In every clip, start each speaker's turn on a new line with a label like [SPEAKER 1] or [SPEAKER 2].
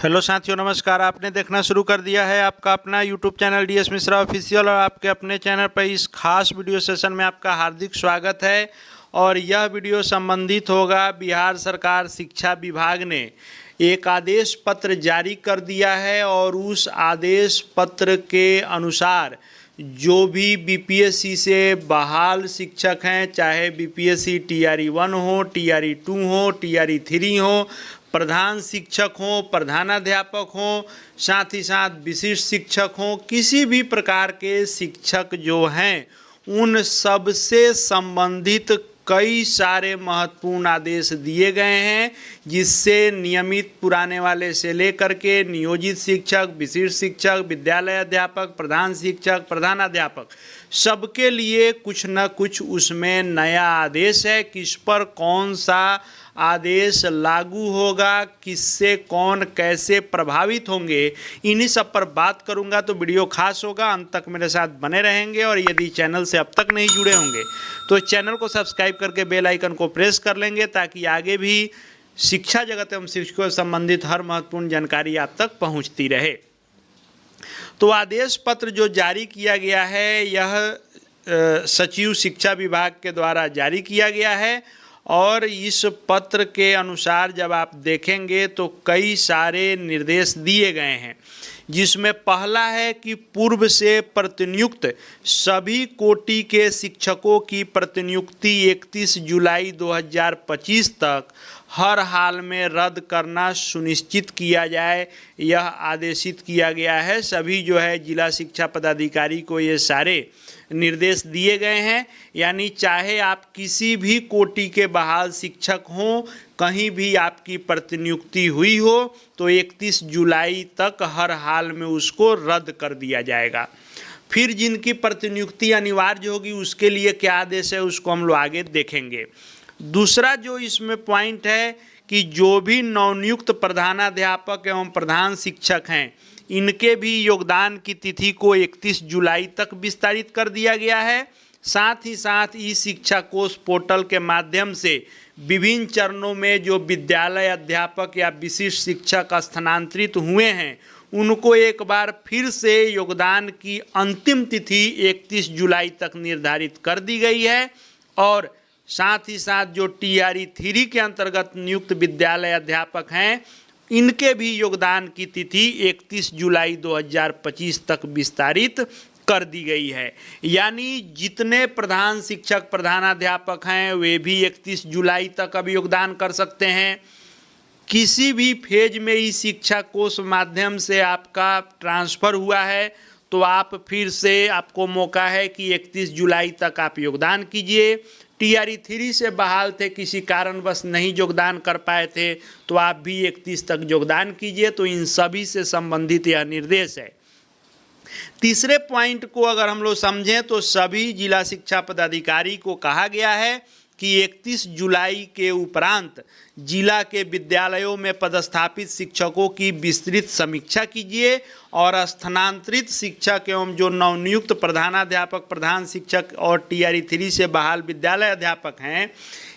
[SPEAKER 1] Hello साथियों, नमस्कार। आपने देखना शुरू कर दिया है आपका अपना YouTube channel DS Mishra official, और आपके अपने चैनल पर इस खास वीडियो सेशन में आपका हार्दिक स्वागत है। और यह वीडियो संबंधित होगा बिहार सरकार शिक्षा विभाग ने एक आदेश पत्र जारी कर दिया है, और उस आदेश पत्र के अनुसार जो भी बीपीएससी से बहाल शिक्षक हैं, चाहे बीपीएससी टीआरई 1 हो, टीआरई 2 हो, टीआरई 3 हो, प्रधान शिक्षक हों, प्रधानाध्यापक हों, साथ ही साथ विशिष्ट शिक्षक हों, किसी भी प्रकार के शिक्षक जो हैं, उन सब से संबंधित कई सारे महत्वपूर्ण आदेश दिए गए हैं, जिससे नियमित पुराने वाले से लेकर के नियोजित शिक्षक, विशिष्ट शिक्षक, विद्यालय अध्यापक, प्रधान शिक्षक, प्रधानाध्यापक, सबके लिए कुछ न कुछ उसमें नया आदेश है। किस पर कौन सा आदेश लागू होगा, किससे कौन कैसे प्रभावित होंगे, इन्हीं सब पर बात करूंगा। तो वीडियो खास होगा, अंत तक मेरे साथ बने रहेंगे। और यदि चैनल से अब तक नहीं जुड़े होंगे तो चैनल को सब्सक्राइब करके बेल आइकन को प्रेस कर लेंगे, ताकि आगे भी शिक्षा जगत एवं शिक्षकों से संबंधित हर महत्वपूर्ण जानकारी आप तक पहुंचती रहे। तो आदेश पत्र जो जारी किया गया है, यह सचिव शिक्षा विभाग के द्वारा जारी किया गया है। और इस पत्र के अनुसार जब आप देखेंगे तो कई सारे निर्देश दिए गए हैं, जिसमें पहला है कि पूर्व से प्रतिनियुक्त सभी कोटि के शिक्षकों की प्रतिनियुक्ति 31 जुलाई 2025 तक हर हाल में रद्द करना सुनिश्चित किया जाए, यह आदेशित किया गया है। सभी जो है जिला शिक्षा पदाधिकारी को ये सारे निर्देश दिए गए हैं। यानी चाहे आप किसी भी कोटि के बहाल शिक्षक हों, कहीं भी आपकी प्रतिनियुक्ति हुई हो, तो 31 जुलाई तक हर हाल में उसको रद्द कर दिया जाएगा। फिर जिनकी प्रतिनियुक्ति अनिवार्य होगी उसके लिए क्या आदेश है, उसको हम लोग आगे देखेंगे। दूसरा जो इसमें पॉइंट है कि जो भी नवनियुक्त प्रधानाध्यापक एवं प्रधान शिक्षक हैं, इनके भी योगदान की तिथि को 31 जुलाई तक विस्तारित कर दिया गया है। साथ ही साथ ई शिक्षा कोष पोर्टल के माध्यम से विभिन्न चरणों में जो विद्यालय अध्यापक या विशिष्ट शिक्षक स्थानांतरित हुए हैं, उनको एक बार फिर से योगदान की अंतिम तिथि 31 जुलाई तक निर्धारित कर दी गई है। और साथ ही साथ जो टीआरई 3 के अंतर्गत नियुक्त विद्यालय अध्यापक हैं, इनके भी योगदान की तिथि 31 जुलाई 2025 तक विस्तारित कर दी गई है। यानी जितने प्रधान शिक्षक प्रधानाध्यापक हैं वे भी 31 जुलाई तक अब योगदान कर सकते हैं। किसी भी फेज में इस शिक्षा कोष माध्यम से आपका ट्रांसफ़र हुआ है तो आप फिर से, आपको मौका है कि 31 जुलाई तक आप योगदान कीजिए। टीआरई 3 से बहाल थे, किसी कारणवश नहीं योगदान कर पाए थे, तो आप भी 31 तक योगदान कीजिए। तो इन सभी से संबंधित यह निर्देश है। तीसरे पॉइंट को अगर हम लोग समझें तो सभी जिला शिक्षा पदाधिकारी को कहा गया है कि 31 जुलाई के उपरांत जिला के विद्यालयों में पदस्थापित शिक्षकों की विस्तृत समीक्षा कीजिए, और स्थानांतरित शिक्षक एवं जो नवनियुक्त प्रधानाध्यापक, प्रधान शिक्षक और टीआरई 3 से बहाल विद्यालय अध्यापक हैं,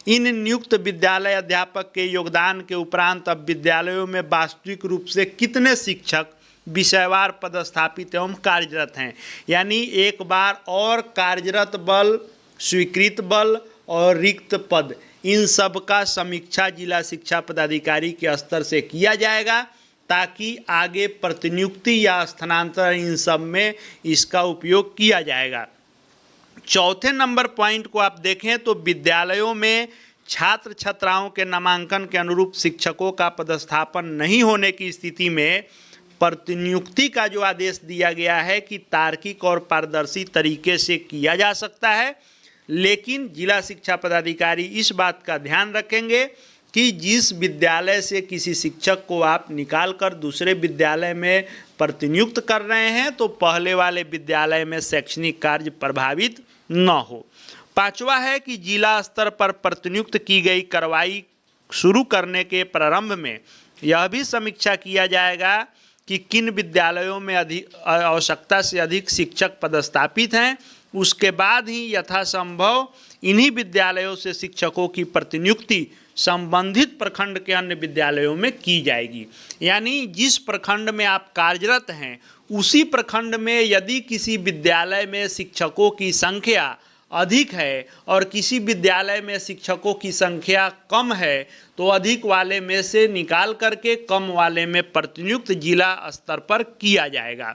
[SPEAKER 1] इन नियुक्त विद्यालय अध्यापक के योगदान के उपरांत अब विद्यालयों में वास्तविक रूप से कितने शिक्षक विषयवार पदस्थापित एवं कार्यरत हैं, यानी एक बार और कार्यरत बल, स्वीकृत बल और रिक्त पद, इन सब का समीक्षा जिला शिक्षा पदाधिकारी के स्तर से किया जाएगा, ताकि आगे प्रतिनियुक्ति या स्थानांतरण इन सब में इसका उपयोग किया जाएगा। चौथे नंबर पॉइंट को आप देखें तो विद्यालयों में छात्र छात्राओं के नामांकन के अनुरूप शिक्षकों का पदस्थापन नहीं होने की स्थिति में प्रतिनियुक्ति का जो आदेश दिया गया है कि तार्किक और पारदर्शी तरीके से किया जा सकता है। लेकिन जिला शिक्षा पदाधिकारी इस बात का ध्यान रखेंगे कि जिस विद्यालय से किसी शिक्षक को आप निकाल कर दूसरे विद्यालय में प्रतिनियुक्त कर रहे हैं, तो पहले वाले विद्यालय में शैक्षणिक कार्य प्रभावित न हो। पांचवा है कि जिला स्तर पर प्रतिनियुक्त की गई कार्रवाई शुरू करने के प्रारंभ में यह भी समीक्षा किया जाएगा कि किन विद्यालयों में आवश्यकता से अधिक शिक्षक पदस्थापित हैं। उसके बाद ही यथासंभव इन्हीं विद्यालयों से शिक्षकों की प्रतिनियुक्ति संबंधित प्रखंड के अन्य विद्यालयों में की जाएगी। यानी जिस प्रखंड में आप कार्यरत हैं उसी प्रखंड में यदि किसी विद्यालय में शिक्षकों की संख्या अधिक है और किसी विद्यालय में शिक्षकों की संख्या कम है तो अधिक वाले में से निकाल करके कम वाले में प्रतिनियुक्त जिला स्तर पर किया जाएगा।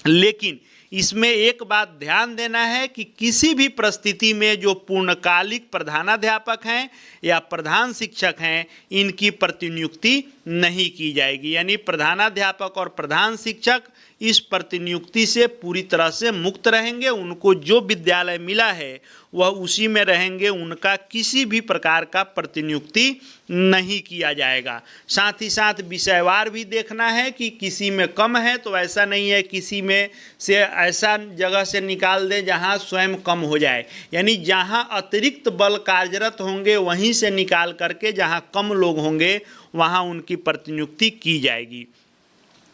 [SPEAKER 1] लेकिन इसमें एक बात ध्यान देना है कि किसी भी परिस्थिति में जो पूर्णकालिक प्रधानाध्यापक हैं या प्रधान शिक्षक हैं इनकी प्रतिनियुक्ति नहीं की जाएगी। यानी प्रधानाध्यापक और प्रधान शिक्षक इस प्रतिनियुक्ति से पूरी तरह से मुक्त रहेंगे। उनको जो विद्यालय मिला है वह उसी में रहेंगे, उनका किसी भी प्रकार का प्रतिनियुक्ति नहीं किया जाएगा। साथ ही साथ विषयवार भी देखना है कि किसी में कम है तो ऐसा नहीं है किसी में से ऐसा जगह से निकाल दें जहां स्वयं कम हो जाए। यानी जहां अतिरिक्त बल कार्यरत होंगे वहीं से निकाल करके जहां कम लोग होंगे वहां उनकी प्रतिनियुक्ति की जाएगी।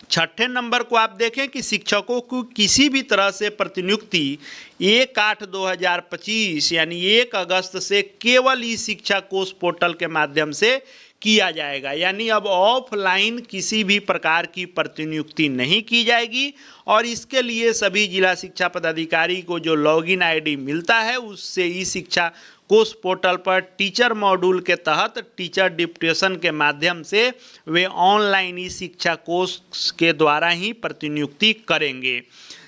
[SPEAKER 1] छठे नंबर को आप देखें कि शिक्षकों को किसी भी तरह से प्रतिनियुक्ति 1/8/2025 यानी 1 अगस्त से केवल ई शिक्षा कोष पोर्टल के माध्यम से किया जाएगा। यानी अब ऑफलाइन किसी भी प्रकार की प्रतिनियुक्ति नहीं की जाएगी और इसके लिए सभी जिला शिक्षा पदाधिकारी को जो लॉगिन आईडी मिलता है उससे ई शिक्षा कोष पोर्टल पर टीचर मॉड्यूल के तहत टीचर डिप्यूटेशन के माध्यम से वे ऑनलाइन ई शिक्षा कोष के द्वारा ही प्रतिनियुक्ति करेंगे।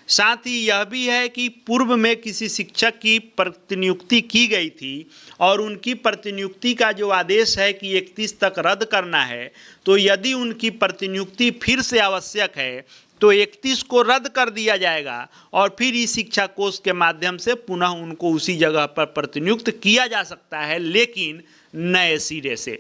[SPEAKER 1] साथ ही यह भी है कि पूर्व में किसी शिक्षक की प्रतिनियुक्ति की गई थी और उनकी प्रतिनियुक्ति का जो आदेश है कि 31 तक रद्द करना है, तो यदि उनकी प्रतिनियुक्ति फिर से आवश्यक है तो 31 को रद्द कर दिया जाएगा और फिर इस शिक्षा कोष के माध्यम से पुनः उनको उसी जगह पर प्रतिनियुक्त किया जा सकता है, लेकिन नए सिरे से।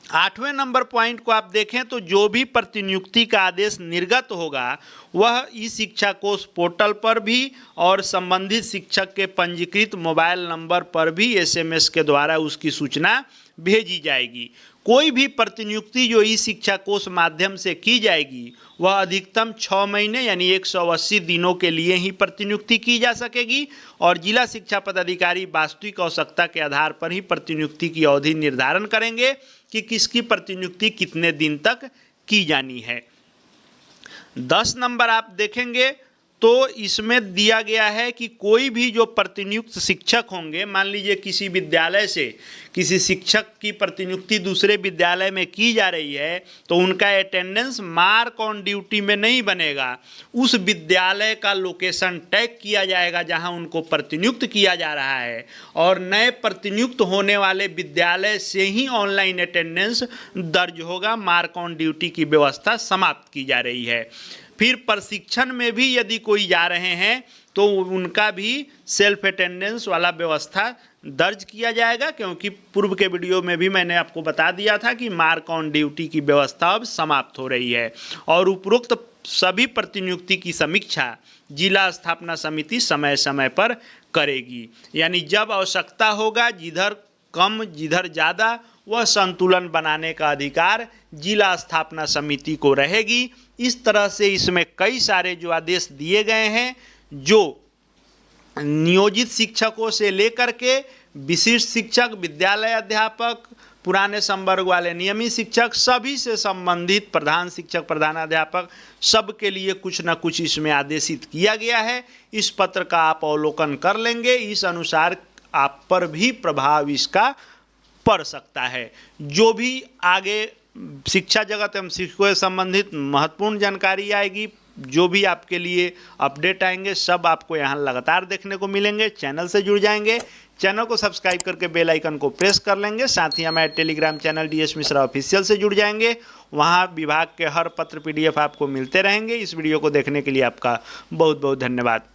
[SPEAKER 1] 8वें नंबर पॉइंट को आप देखें तो जो भी प्रतिनियुक्ति का आदेश निर्गत होगा वह ई शिक्षा कोष पोर्टल पर भी और संबंधित शिक्षक के पंजीकृत मोबाइल नंबर पर भी SMS के द्वारा उसकी सूचना भेजी जाएगी। कोई भी प्रतिनियुक्ति जो ई शिक्षा कोष माध्यम से की जाएगी वह अधिकतम 6 महीने यानी 180 दिनों के लिए ही प्रतिनियुक्ति की जा सकेगी और जिला शिक्षा पदाधिकारी वास्तविक आवश्यकता के आधार पर ही प्रतिनियुक्ति की अवधि निर्धारण करेंगे कि किसकी प्रतिनियुक्ति कितने दिन तक की जानी है। 10 नंबर आप देखेंगे तो इसमें दिया गया है कि कोई भी जो प्रतिनियुक्त शिक्षक होंगे, मान लीजिए किसी विद्यालय से किसी शिक्षक की प्रतिनियुक्ति दूसरे विद्यालय में की जा रही है तो उनका अटेंडेंस मार्क ऑन ड्यूटी में नहीं बनेगा। उस विद्यालय का लोकेशन टैग किया जाएगा जहां उनको प्रतिनियुक्त किया जा रहा है और नए प्रतिनियुक्त होने वाले विद्यालय से ही ऑनलाइन अटेंडेंस दर्ज होगा। मार्क ऑन ड्यूटी की व्यवस्था समाप्त की जा रही है। फिर प्रशिक्षण में भी यदि कोई जा रहे हैं तो उनका भी सेल्फ अटेंडेंस वाला व्यवस्था दर्ज किया जाएगा, क्योंकि पूर्व के वीडियो में भी मैंने आपको बता दिया था कि मार्क ऑन ड्यूटी की व्यवस्था अब समाप्त हो रही है और उपरोक्त सभी प्रतिनियुक्ति की समीक्षा जिला स्थापना समिति समय समय पर करेगी। यानी जब आवश्यकता होगा, जिधर कम जिधर ज़्यादा, वह संतुलन बनाने का अधिकार जिला स्थापना समिति को रहेगी। इस तरह से इसमें कई सारे जो आदेश दिए गए हैं जो नियोजित शिक्षकों से लेकर के विशिष्ट शिक्षक, विद्यालय अध्यापक, पुराने संवर्ग वाले नियमित शिक्षक, सभी से संबंधित प्रधान शिक्षक, प्रधानाध्यापक, सब के लिए कुछ न कुछ इसमें आदेशित किया गया है। इस पत्र का आप अवलोकन कर लेंगे, इस अनुसार आप पर भी प्रभाव इसका पड़ सकता है। जो भी आगे शिक्षा जगत एवं शिक्षकों से संबंधित महत्वपूर्ण जानकारी आएगी, जो भी आपके लिए अपडेट आएंगे, सब आपको यहाँ लगातार देखने को मिलेंगे। चैनल से जुड़ जाएंगे, चैनल को सब्सक्राइब करके बेल आइकन को प्रेस कर लेंगे। साथ ही हमारे Telegram channel DS Mishra official से जुड़ जाएंगे, वहाँ विभाग के हर पत्र PDF आपको मिलते रहेंगे। इस वीडियो को देखने के लिए आपका बहुत बहुत धन्यवाद।